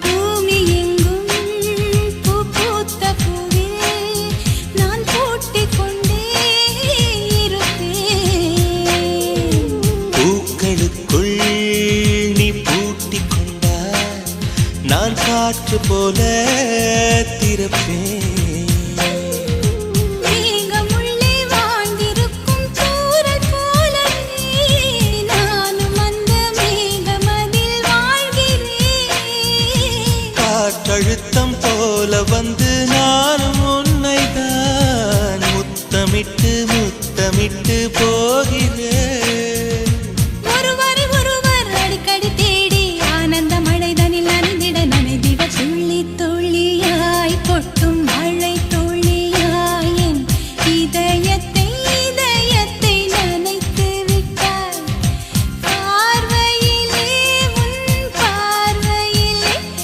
பூமி எங்கும் பூ பூத்த பூவில் நான் பூட்டிக் கொண்டே இருப்பேன். பூக்களுக்குள் நீ பூட்டிக் கொண்டாய், நான் காற்று போல திறப்பேன். மேகமுள்ளே வாழ்ந்திருக்கும் தூறல் போலவே நானும் அந்த மேகமதில் வாழ்கிறேன். காற்றழுத்தம் போல வந்து நானும் உன்னைதான் முத்தமிட்டு முத்தமிட்டு போ